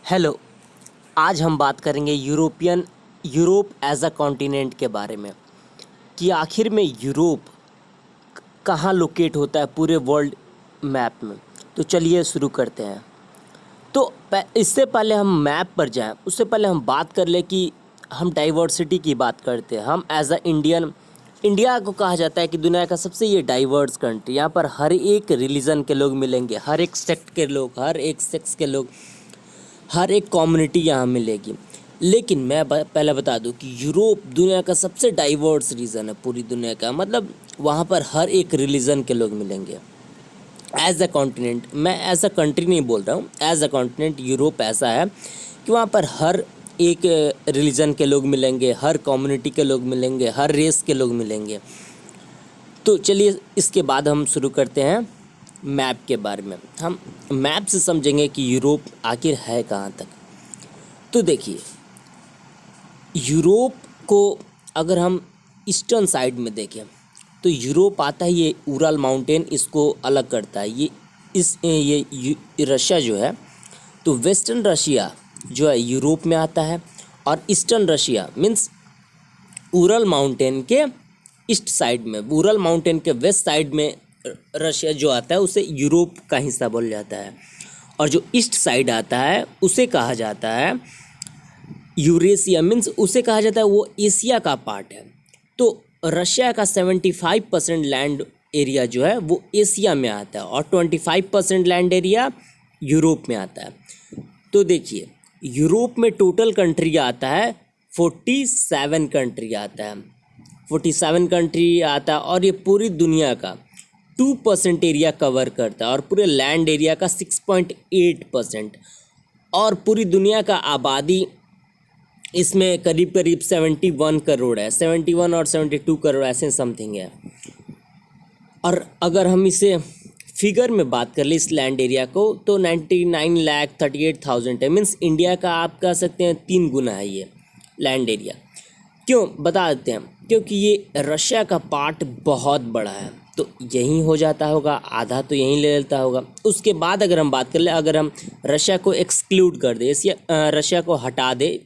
Hello. आज हम बात करेंगे यूरोप एज अ कॉन्टिनेंट के बारे में कि आखिर में यूरोप कहाँ लोकेट होता है पूरे वर्ल्ड मैप में। तो चलिए शुरू करते हैं। तो इससे पहले हम मैप पर जाएं, उससे पहले हम बात कर ले कि हम डाइवर्सिटी की बात करते हैं। हम एज अ इंडिया को कहा जाता है कि दुनिया का सबसे ये डाइवर्स कंट्री। यहाँ पर हर एक रिलीजन के लोग मिलेंगे, हर एक सेक्ट के लोग, हर एक सेक्स के लोग, हर एक कम्युनिटी यहाँ मिलेगी। लेकिन मैं पहले बता दूं कि यूरोप दुनिया का सबसे डाइवर्स रीजन है पूरी दुनिया का। मतलब वहाँ पर हर एक रिलीजन के लोग मिलेंगे। एज अ कॉन्टिनेंट, मैं एज अ कंट्री नहीं बोल रहा हूँ, एज अ कॉन्टिनेंट यूरोप ऐसा है कि वहाँ पर हर एक रिलीजन के लोग मिलेंगे, हर कम्युनिटी के लोग मिलेंगे, हर रेस के लोग मिलेंगे। तो चलिए इसके बाद हम शुरू करते हैं मैप के बारे में। हम मैप से समझेंगे कि यूरोप आखिर है कहाँ तक। तो देखिए, यूरोप को अगर हम ईस्टर्न साइड में देखें तो यूरोप आता है, ये उरल माउंटेन इसको अलग करता है। ये रशिया जो है, तो वेस्टर्न रशिया जो है यूरोप में आता है, और eastern Russia means Ural mountain के ईस्ट साइड में, उरल माउंटेन के वेस्ट साइड में रशिया जो आता है उसे यूरोप का हिस्सा बोला जाता है। और जो ईस्ट साइड आता है उसे कहा जाता है यूरेशिया, मीन्स उसे कहा जाता है वो एशिया का पार्ट है। तो रशिया का 75% लैंड एरिया जो है वो एशिया में आता है और 25% लैंड एरिया यूरोप में आता है। तो देखिए, यूरोप में टोटल कंट्री आता है 47 कंट्री आता है, 47 कंट्री आता है, और ये पूरी दुनिया का 2% एरिया कवर करता है और पूरे लैंड एरिया का 6.8%। और पूरी दुनिया का आबादी इसमें करीब करीब 71 करोड़ है, 71 और 72 करोड़ ऐसे समथिंग है। और अगर हम इसे फिगर में बात कर ले इस लैंड एरिया को, तो 99,38,000 है। मीन्स इंडिया का आप कह सकते हैं 3 गुना है ये लैंड एरिया। क्यों बता देते हैं, क्योंकि ये रशिया का पार्ट बहुत बड़ा है, तो यहीं हो जाता होगा, आधा तो यहीं ले लेता होगा। उसके बाद अगर हम बात कर ले, अगर हम रशिया को एक्सक्लूड कर दे, रशिया को हटा दे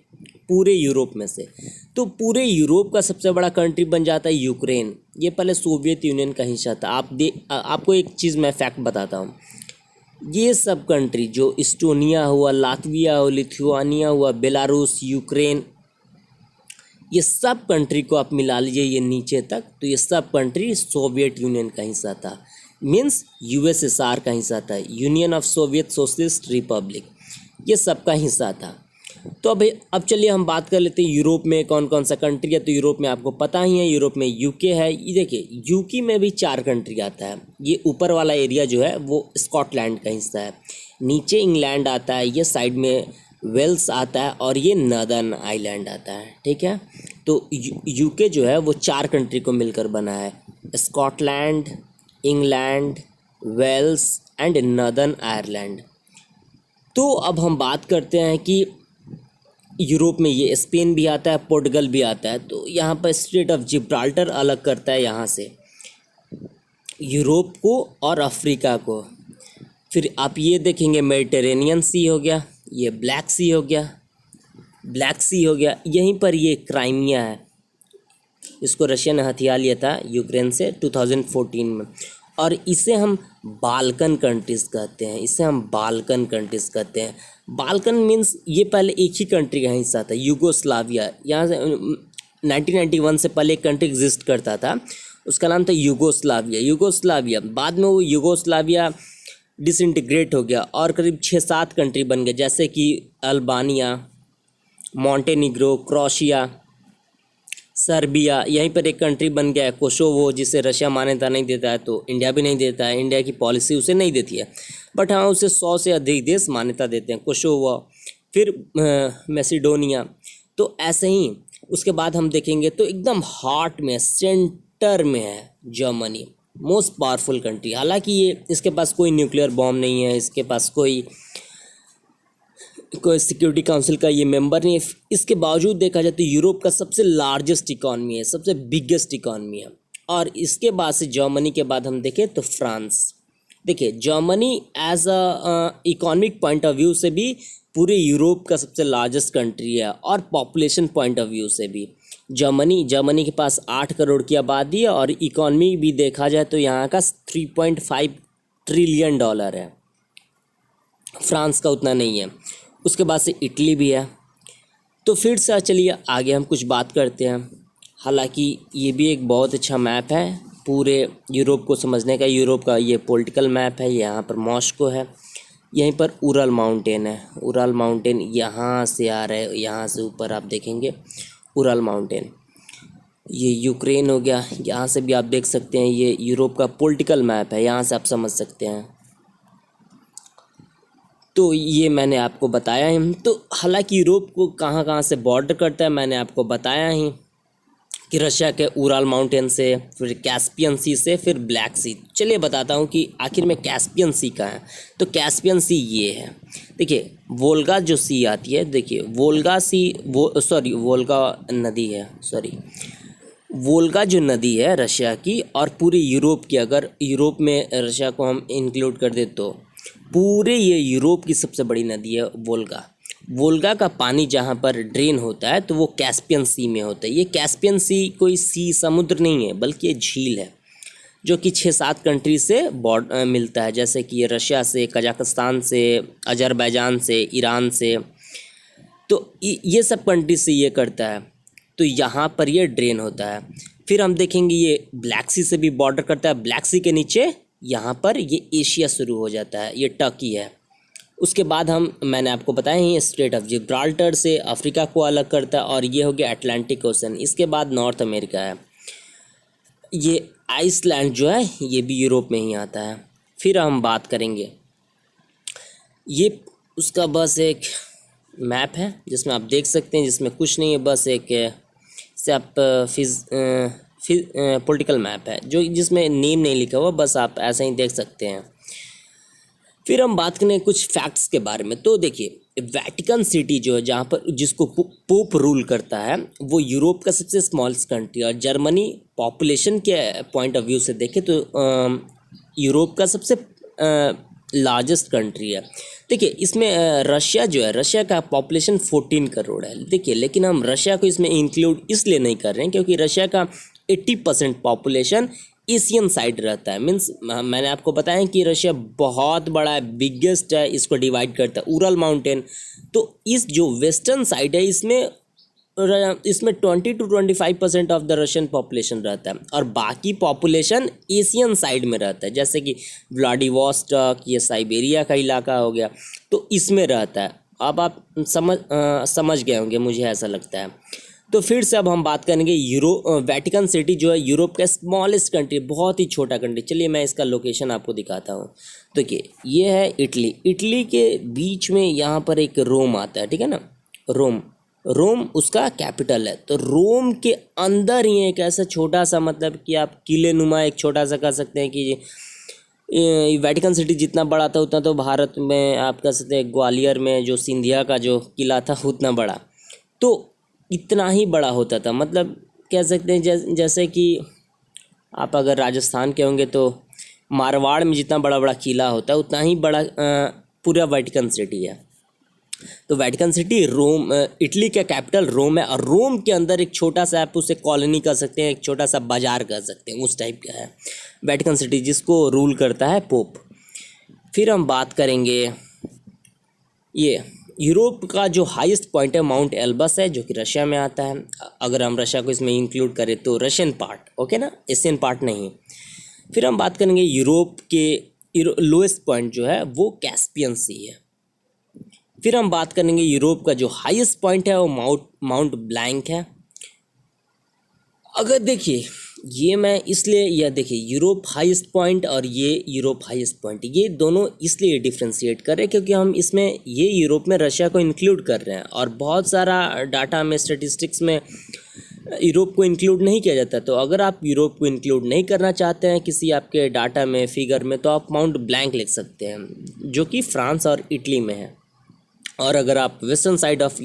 पूरे यूरोप में से, तो पूरे यूरोप का सबसे बड़ा कंट्री बन जाता है यूक्रेन। ये पहले सोवियत यूनियन का हिस्सा था। आपको एक चीज़ मैं फैक्ट बताता हूँ, ये सब कंट्री जो इस्टोनिया हुआ, लातविया हुआ, लिथुआनिया हुआ, बेलारूस, यूक्रेन, ये सब कंट्री को आप मिला लीजिए ये नीचे तक, तो ये सब कंट्री सोवियत यूनियन का हिस्सा था। मीन्स यूएसएसआर का हिस्सा था, union of Soviet socialist Republic, ये सब का हिस्सा था। तो अब चलिए हम बात कर लेते हैं यूरोप में कौन कौन सा कंट्री है। तो यूरोप में आपको पता ही है, यूरोप में यूके है। ये देखिए, यूके में भी 4 कंट्री आता है। ये ऊपर वाला एरिया जो है वो स्कॉटलैंड का हिस्सा है, नीचे इंग्लैंड आता है, ये साइड में वेल्स आता है, और ये नॉर्दर्न आइलैंड आता है। ठीक है, तो यूके जो है वो 4 कंट्री को मिलकर बना है, Scotland, England, Wales and Northern Ireland. तो अब हम बात करते हैं कि यूरोप में ये स्पेन भी आता है, पोर्टुगल भी आता है। तो यहाँ पर स्ट्रेट ऑफ जिब्राल्टर अलग करता है यहाँ से यूरोप को और अफ्रीका को। फिर आप ये देखेंगे मेडिटेरेनियन सी हो गया, ये ब्लैक सी हो गया, यहीं पर ये क्राइमिया है, इसको रशिया ने हथिया लिया था यूक्रेन से 2014 में। और इसे हम बाल्कन कंट्रीज़ कहते हैं, बाल्कन मीन्स ये पहले एक ही कंट्री का हिस्सा था, यूगोस्लाविया। यहाँ से 1991 से पहले एक कंट्री एग्जिस्ट करता था, उसका नाम था यूगोस्लाविया। बाद में वो यूगोस्लाविया डिसइंटीग्रेट हो गया और करीब 6-7 कंट्री बन गए, जैसे कि अल्बानिया, मॉन्टेनिग्रो, क्रोशिया, सर्बिया। यहीं पर एक कंट्री बन गया है कोसोवो, जिसे रशिया मान्यता नहीं देता है, तो इंडिया भी नहीं देता है, इंडिया की पॉलिसी उसे नहीं देती है, बट हाँ उसे 100 से अधिक देश मान्यता देते हैं, कोसोवो। फिर मैसिडोनिया। तो ऐसे ही उसके बाद हम देखेंगे तो एकदम हार्ट में, सेंटर में है जर्मनी, मोस्ट पावरफुल कंट्री। हालांकि ये इसके पास कोई न्यूक्लियर बॉम्ब नहीं है, इसके पास कोई सिक्योरिटी काउंसिल का ये मेंबर नहीं है, इसके बावजूद देखा जाए तो यूरोप का सबसे लार्जेस्ट इकॉनमी है, सबसे बिगेस्ट इकॉनमी है। और इसके बाद से जर्मनी के बाद हम देखें तो फ्रांस, देखिए Germany as a economic point of view से भी पूरे यूरोप का सबसे लार्जेस्ट कंट्री है, और पॉपुलेशन पॉइंट ऑफ व्यू से भी जर्मनी के पास 8 करोड़ की आबादी है, और इकॉनमी भी देखा जाए तो यहाँ का 3.5 ट्रिलियन डॉलर है। फ्रांस का उतना नहीं है। उसके बाद से इटली भी है। तो फिर से चलिए आगे हम कुछ बात करते हैं। हालांकि ये भी एक बहुत अच्छा मैप है पूरे यूरोप को समझने का। यूरोप का ये पॉलिटिकल मैप है। यहाँ पर मॉस्को है, यहीं पर उरल माउंटेन है। उरल माउंटेन यहाँ से आ रहा है, यहाँ से ऊपर आप देखेंगे उरल माउंटेन। ये यूक्रेन हो गया, यहाँ से भी आप देख सकते हैं। ये यूरोप का पॉलिटिकल मैप है, यहाँ से आप समझ सकते हैं। तो ये मैंने आपको बताया ही। तो हालांकि यूरोप को कहाँ कहाँ से बॉर्डर करता है मैंने आपको बताया ही, कि रशिया के उराल माउंटेन से, फिर कैस्पियन सी से, फिर ब्लैक सी। चलिए बताता हूँ कि आखिर में कैस्पियन सी कहाँ है। तो कैस्पियन सी ये है, देखिए वोल्गा जो सी आती है, देखिए वोल्गा सी वोल्गा नदी है, वोल्गा जो नदी है रशिया की और पूरे यूरोप की, अगर यूरोप में रशिया को हम इंक्लूड कर दे तो पूरे ये यूरोप की सबसे बड़ी नदी है वोल्गा। वोल्गा का पानी जहाँ पर ड्रेन होता है तो वो कैस्पियन सी में होता है। ये कैस्पियन सी कोई समुद्र नहीं है, बल्कि ये झील है जो कि 6-7 कंट्री से मिलता है, जैसे कि रशिया से, कजाकिस्तान से, अजरबैजान से, ईरान से। तो ये सब कंट्री से ये करता है। तो यहाँ पर ये ड्रेन होता है। फिर हम देखेंगे ये ब्लैक सी से भी बॉर्डर करता है। ब्लैक सी के नीचे यहाँ पर ये एशिया शुरू हो जाता है, ये टर्की है। उसके बाद मैंने आपको बताया ही स्ट्रेट ऑफ जिब्राल्टर से अफ्रीका को अलग करता है, और ये हो गया अटलांटिक ओशन। इसके बाद नॉर्थ अमेरिका है। ये आइसलैंड जो है ये भी यूरोप में ही आता है। फिर हम बात करेंगे, ये उसका बस एक मैप है जिसमें आप देख सकते हैं, जिसमें कुछ नहीं है, बस एक से आप पॉलिटिकल मैप है जो जिसमें नेम नहीं लिखा हुआ, बस आप ऐसे ही देख सकते हैं। फिर हम बात करें कुछ फैक्ट्स के बारे में। तो देखिए वेटिकन सिटी जो है, जहाँ पर जिसको पोप रूल करता है, वो यूरोप का सबसे स्मॉलेस्ट कंट्री। और जर्मनी पॉपुलेशन के पॉइंट ऑफ व्यू से देखें तो यूरोप का सबसे लार्जेस्ट कंट्री है। देखिए इसमें रशिया जो है, रशिया का पॉपुलेशन 14 करोड़ है। देखिए लेकिन हम रशिया को इसमें इंक्लूड इसलिए नहीं कर रहे हैं क्योंकि रशिया का 80% पॉपुलेशन एशियन साइड रहता है। मीन्स मैंने आपको बताया कि रशिया बहुत बड़ा है, बिगेस्ट है, इसको डिवाइड करता है उरल माउंटेन। तो इस जो वेस्टर्न साइड है इसमें 20 to 25% of the Russian population रहता है, और बाकी पॉपुलेशन एशियन साइड में रहता है, जैसे कि व्लादिवोस्टॉक, ये साइबेरिया का इलाका हो गया, तो इसमें रहता है। अब आप समझ गए होंगे, मुझे ऐसा लगता है। तो फिर से अब हम बात करेंगे वेटिकन सिटी जो है यूरोप का स्मॉलेस्ट कंट्री, बहुत ही छोटा कंट्री। चलिए मैं इसका लोकेशन आपको दिखाता हूँ। देखिए ये है इटली। इटली के बीच में यहाँ पर एक रोम आता है, ठीक है ना। रोम उसका कैपिटल है। तो रोम के अंदर ही एक ऐसा छोटा सा, मतलब कि आप किले नुमा एक छोटा सा कह सकते हैं कि वेटिकन सिटी जितना बड़ा था उतना तो भारत में आप कह सकते हैं ग्वालियर में जो सिंधिया का जो किला था उतना बड़ा, तो इतना ही बड़ा होता था। मतलब कह सकते हैं जैसे कि आप अगर राजस्थान के होंगे तो मारवाड़ में जितना बड़ा बड़ा किला होता है उतना ही बड़ा पूरा वेटिकन सिटी है। तो वेटिकन सिटी रोम, इटली का कैपिटल रोम है, और रोम के अंदर एक छोटा सा, आप उसे कॉलोनी कह सकते हैं, एक छोटा सा बाजार कह सकते हैं, उस टाइप का है वेटिकन सिटी, जिसको रूल करता है पोप। फिर हम बात करेंगे, ये यूरोप का जो हाईएस्ट पॉइंट है माउंट एल्बस है, जो कि रशिया में आता है। अगर हम रशिया को इसमें इंक्लूड करें तो रशियन पार्ट, ओके ना, एशियन पार्ट नहीं। फिर हम बात करेंगे यूरोप के लोएस्ट पॉइंट जो है वो कैस्पियन सी है। फिर हम बात करेंगे यूरोप का जो हाईएस्ट पॉइंट है वो माउंट ब्लैंक है। अगर देखिए ये मैं इसलिए, यह देखिए यूरोप हाईएस्ट पॉइंट और ये यूरोप हाईएस्ट पॉइंट, ये दोनों इसलिए डिफ्रेंशिएट कर रहे हैं क्योंकि हम इसमें ये यूरोप में रशिया को इंक्लूड कर रहे हैं, और बहुत सारा डाटा में, स्टैटिस्टिक्स में यूरोप को इंक्लूड नहीं किया जाता। तो अगर आप यूरोप को इंक्लूड नहीं करना चाहते हैं किसी आपके डाटा में, फिगर में, तो आप माउंट ब्लैंक लिख सकते हैं, जो कि फ्रांस और इटली में है। और अगर आप वेस्टर्न साइड ऑफ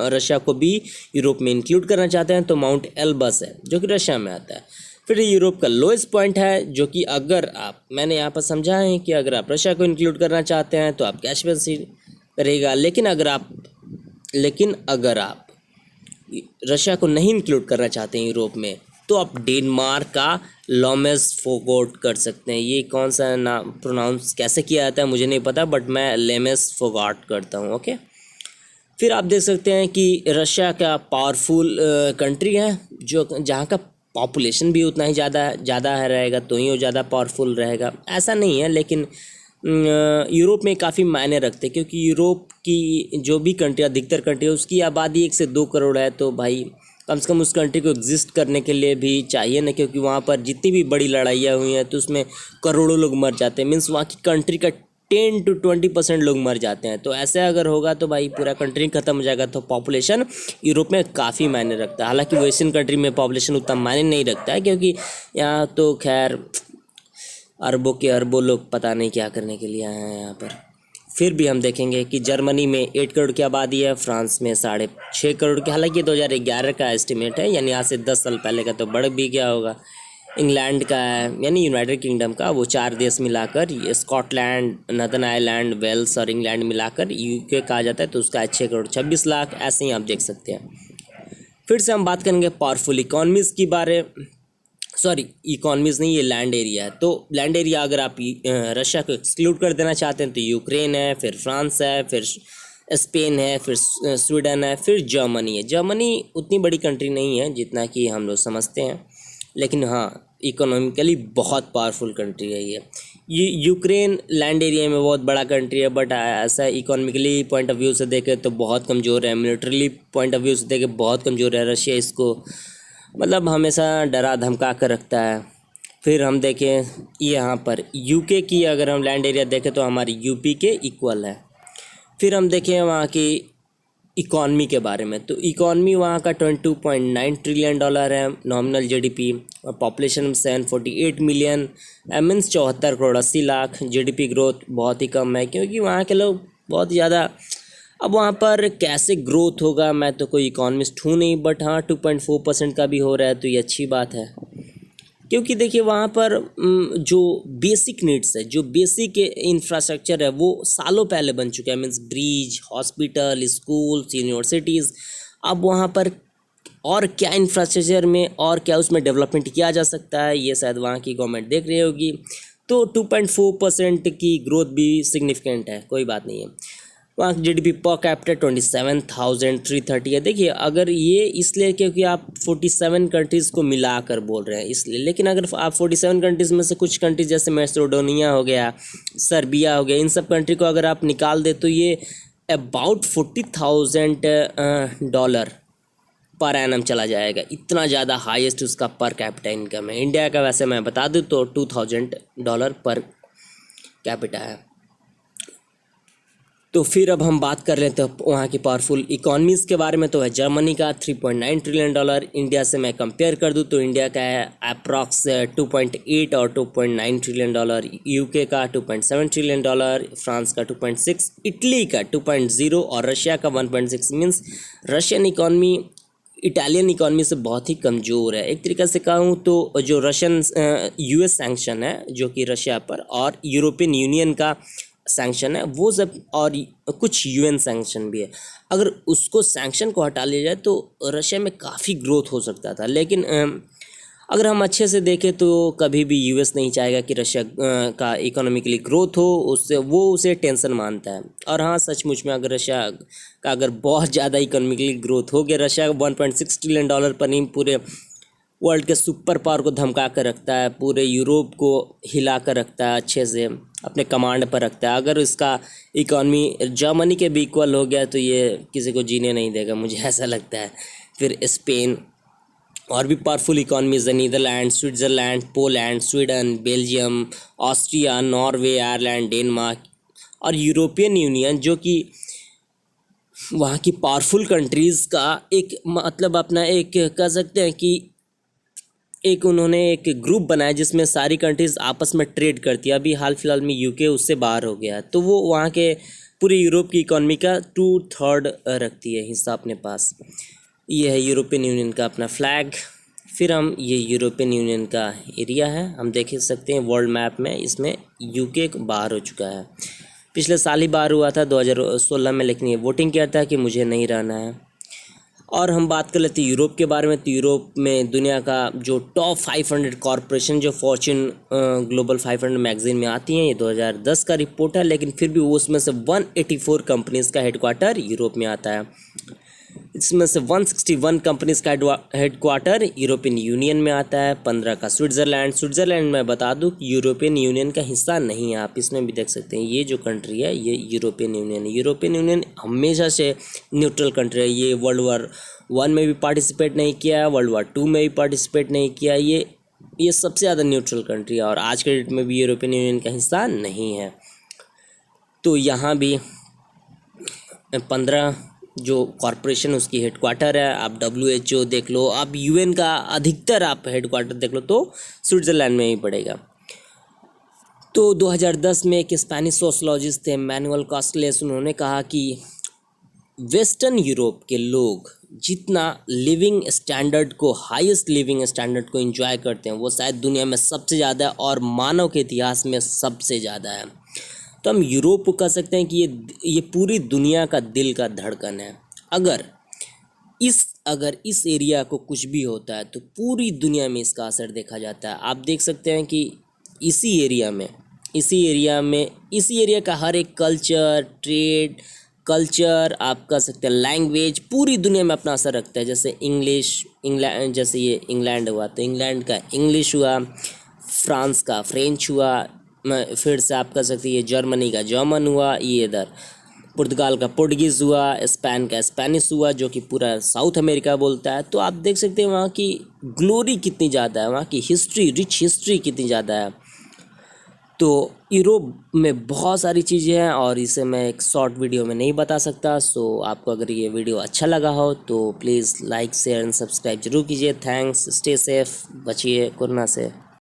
रशिया को भी यूरोप में इंक्लूड करना चाहते हैं तो माउंट एल्बस है, जो कि रशिया में आता है। फिर यूरोप का लोएस्ट पॉइंट है, जो कि अगर आप, मैंने यहाँ पर समझा है कि अगर आप रशिया को इंक्लूड करना चाहते हैं तो आप कैश बेसिस करेगा, लेकिन अगर आप रशिया को नहीं इंक्लूड करना चाहते हैं यूरोप में, तो आप डेनमार्क का लॉमेस फोगोट कर सकते हैं। ये कौन सा नाम प्रोनाउंस कैसे किया जाता है मुझे नहीं पता, बट मैं लेमेस फोगाट करता हूँ। ओके, फिर आप देख सकते हैं कि रशिया का पावरफुल कंट्री है, जो जहाँ का पॉपुलेशन भी उतना ही ज़्यादा है रहेगा, तो ही वो ज़्यादा पावरफुल रहेगा ऐसा नहीं है, लेकिन यूरोप में काफ़ी मायने रखते हैं, क्योंकि यूरोप की जो भी कंट्री, अधिकतर कंट्री है, उसकी आबादी 1 से 2 करोड़ है, तो भाई कम से कम उस कंट्री को एग्जिस्ट करने के लिए भी चाहिए ना, क्योंकि वहाँ पर जितनी भी बड़ी लड़ाइयाँ हुई हैं तो उसमें करोड़ों लोग मर जाते हैं, मीन्स वहाँ की कंट्री का 10 to 20% लोग मर जाते हैं। तो ऐसे अगर होगा तो भाई पूरा कंट्री खत्म हो जाएगा। तो पॉपुलेशन यूरोप में काफ़ी मायने रखता है, हालांकि वेस्टर्न कंट्री में पॉपुलेशन उतना मायने नहीं रखता है, क्योंकि यहाँ तो खैर अरबों के अरबों लोग पता नहीं क्या करने के लिए आए हैं यहाँ पर। फिर भी हम देखेंगे कि जर्मनी में 8 करोड़ की आबादी है, फ्रांस में 6.5 करोड़ की, हालांकि 2011 का एस्टिमेट है, यानी आज से 10 साल पहले का तो बढ़ भी गया होगा। इंग्लैंड का है, यानी यूनाइटेड किंगडम का, वो 4 देश मिलाकर, ये स्कॉटलैंड, नॉर्दर्न आयरलैंड, वेल्स और इंग्लैंड मिलाकर यूके कहा जाता है, तो उसका है 6 करोड़ 26 लाख, ऐसे ही आप देख सकते हैं। फिर से हम बात करेंगे पावरफुल इकॉनमीज़ की बारे, सॉरी इकॉनमीज़ नहीं, ये लैंड एरिया है। तो लैंड एरिया अगर आप रशिया को एक्सक्लूड कर देना चाहते हैं तो यूक्रेन है, फिर फ्रांस है, फिर स्पेन है, फिर स्वीडन है, फिर जर्मनी है। जर्मनी उतनी बड़ी कंट्री नहीं है जितना कि हम लोग समझते हैं, लेकिन हाँ इकोनॉमिकली बहुत पावरफुल कंट्री है ये यूक्रेन लैंड एरिया में बहुत बड़ा कंट्री है, बट ऐसा इकोनॉमिकली पॉइंट ऑफ व्यू से देखें तो बहुत कमज़ोर है, मिलिट्रली पॉइंट ऑफ व्यू से देखें बहुत कमज़ोर है। रशिया इसको मतलब हमेशा डरा धमका कर रखता है। फिर हम देखें यहाँ पर यूके की अगर हम लैंड एरिया देखें तो हमारी यूपी के इक्वल है। फिर हम देखें वहाँ की इकॉनमी के बारे में, तो इकॉनमी वहाँ का $22.9 ट्रिलियन है, नॉमिनल जीडीपी, और population 748 million, means 74 crore 80 lakh. GDP growth बहुत ही कम है, क्योंकि वहाँ के लोग बहुत ज़्यादा, अब वहाँ पर कैसे ग्रोथ होगा, मैं तो कोई इकोनॉमिस्ट हूँ नहीं, बट हाँ 2.4% का भी हो रहा है तो ये अच्छी बात है। क्योंकि देखिए वहाँ पर जो बेसिक नीड्स है, जो बेसिक इंफ्रास्ट्रक्चर है वो सालों पहले बन चुका है, means bridge, hospital, schools, universities. अब वहाँ पर और क्या इंफ्रास्ट्रक्चर में और क्या उसमें डेवलपमेंट किया जा सकता है, ये शायद वहाँ की गवर्नमेंट देख रही होगी। तो 2.4% की ग्रोथ भी सिग्निफिकेंट है, कोई बात नहीं है। वहाँ की जीडीपी पर कैपिटा 27,330 है। देखिए अगर ये इसलिए क्योंकि आप 47 कंट्रीज़ को मिलाकर बोल रहे हैं इसलिए, लेकिन अगर आप 47 कंट्रीज़ में से कुछ कंट्रीज जैसे मैसेडोनिया हो गया, सर्बिया हो गया, इन सब कंट्री को अगर आप निकाल दे तो ये अबाउट $40,000 पर एनम चला जाएगा। इतना ज़्यादा हाईएस्ट उसका पर कैपिटा इनकम है। इंडिया का वैसे मैं बता दूँ तो $2,000 पर कैपिटा है। तो फिर अब हम बात कर लेते हैं वहाँ की पावरफुल इकॉनमीज़ के बारे में। तो है जर्मनी का $3.9 ट्रिलियन, इंडिया से मैं कंपेयर कर दूँ तो इंडिया का है अप्रॉक्स 2.8 और $2.9 ट्रिलियन, यूके का $2.7 ट्रिलियन, फ्रांस का 2.6, इटली का 2.0 और रशिया का 1.6। Means Russian economy Italian economy से बहुत ही कमज़ोर है। एक तरीक़े से कहूँ तो जो रशियन यूएस सैंक्शन है जो कि रशिया पर, और यूरोपियन यूनियन का सैंक्शन है वो सब, और कुछ यूएन सैंक्शन भी है, अगर उसको सैंक्शन को हटा लिया जाए तो रशिया में काफ़ी ग्रोथ हो सकता था। लेकिन अगर हम अच्छे से देखें तो कभी भी यूएस नहीं चाहेगा कि रशिया का इकोनॉमिकली ग्रोथ हो, उससे वो उसे टेंशन मानता है। और हाँ सचमुच में अगर रशिया का अगर बहुत ज़्यादा इकोनॉमिकली ग्रोथ हो गया, रशिया 1.6 ट्रिलियन डॉलर पर ही पूरे वर्ल्ड के सुपर पावर को धमका कर रखता है, पूरे यूरोप को हिला कर रखता है, अच्छे से अपने कमांड पर रखता है। अगर इसका इकॉनमी जर्मनी के भी इक्वल हो गया तो ये किसी को जीने नहीं देगा, मुझे ऐसा लगता है। फिर स्पेन, और भी पावरफुल इकॉनमीज है, Netherland, Switzerland, Poland, Sweden, Belgium, Austria, Norway, Ireland, Denmark और यूरोपियन यूनियन, जो कि वहाँ की पावरफुल कंट्रीज़ का एक मतलब अपना एक कह सकते हैं कि एक उन्होंने एक ग्रुप बनाया जिसमें सारी कंट्रीज़ आपस में ट्रेड करती है। अभी हाल फिलहाल में यूके उससे बाहर हो गया, तो वो वहाँ के पूरे यूरोप की इकॉनमी का 2/3 रखती है हिस्सा अपने पास। ये है यूरोपियन यूनियन का अपना फ्लैग। फिर हम ये यूरोपियन यूनियन का एरिया है, हम देख सकते हैं वर्ल्ड मैप में इसमें यूके बाहर हो चुका है। पिछले साल ही बाहर हुआ था 2016 में, लेकिन ये वोटिंग किया था कि मुझे नहीं रहना है। और हम बात कर लेते हैं यूरोप के बारे में। तो यूरोप में दुनिया का जो टॉप 500 कॉरपोरेशन जो फॉर्च्यून ग्लोबल 500 मैगजीन में आती हैं, ये 2010 का रिपोर्ट है, लेकिन फिर भी उसमें से 184 कंपनीज़ का हेडक्वार्टर यूरोप में आता है। इसमें से 161 कंपनीज का हेडक्वार्टर यूरोपियन यूनियन में आता है, 15 का स्विट्ज़रलैंड मैं बता दूं कि यूरोपियन यूनियन का हिस्सा नहीं है। आप इसमें भी देख सकते हैं ये जो कंट्री है ये यूरोपियन यूनियन है। यूरोपियन यूनियन हमेशा से न्यूट्रल कंट्री है। ये वर्ल्ड वार 1 में भी पार्टिसिपेट नहीं किया है, वर्ल्ड वार 2 में भी पार्टिसिपेट नहीं किया। ये सबसे ज़्यादा न्यूट्रल कंट्री है और आज के डेट में भी यूरोपियन यूनियन का हिस्सा नहीं है। तो यहाँ भी 15 जो कॉरपोरेशन उसकी हेडक्वार्टर है। आप WHO देख लो, आप UN का अधिकतर आप हेडक्वार्टर देख लो तो स्विट्ज़रलैंड में ही पड़ेगा। तो 2010 में एक स्पेनिश सोशलॉजिस्ट थे मैनुअल कास्टलेस, उन्होंने कहा कि वेस्टर्न यूरोप के लोग जितना लिविंग स्टैंडर्ड को, हाईएस्ट लिविंग स्टैंडर्ड को एंजॉय करते हैं वो शायद दुनिया में सबसे ज़्यादा है और मानव के इतिहास में सबसे ज़्यादा है। तो हम यूरोप को कह सकते हैं कि ये पूरी दुनिया का दिल का धड़कन है। अगर इस एरिया को कुछ भी होता है तो पूरी दुनिया में इसका असर देखा जाता है। आप देख सकते हैं कि इसी एरिया का हर एक कल्चर आप कह सकते हैं लैंग्वेज पूरी दुनिया में अपना असर रखता है। जैसे जैसे ये इंग्लैंड हुआ तो इंग्लैंड का इंग्लिश हुआ, फ्रांस का फ्रेंच हुआ, फिर से आप कह सकते हैं ये जर्मनी का जर्मन हुआ, ये इधर पुर्तगाल का पुर्तगीज़ हुआ, स्पेन का स्पेनिश हुआ जो कि पूरा साउथ अमेरिका बोलता है। तो आप देख सकते हैं वहाँ की ग्लोरी कितनी ज़्यादा है, वहाँ की रिच हिस्ट्री कितनी ज़्यादा है। तो यूरोप में बहुत सारी चीज़ें हैं और इसे मैं एक शॉर्ट वीडियो में नहीं बता सकता। सो आपको अगर ये वीडियो अच्छा लगा हो तो please like share and subscribe जरूर कीजिए। थैंक्स, स्टे सेफ, बचिए कोरोना से।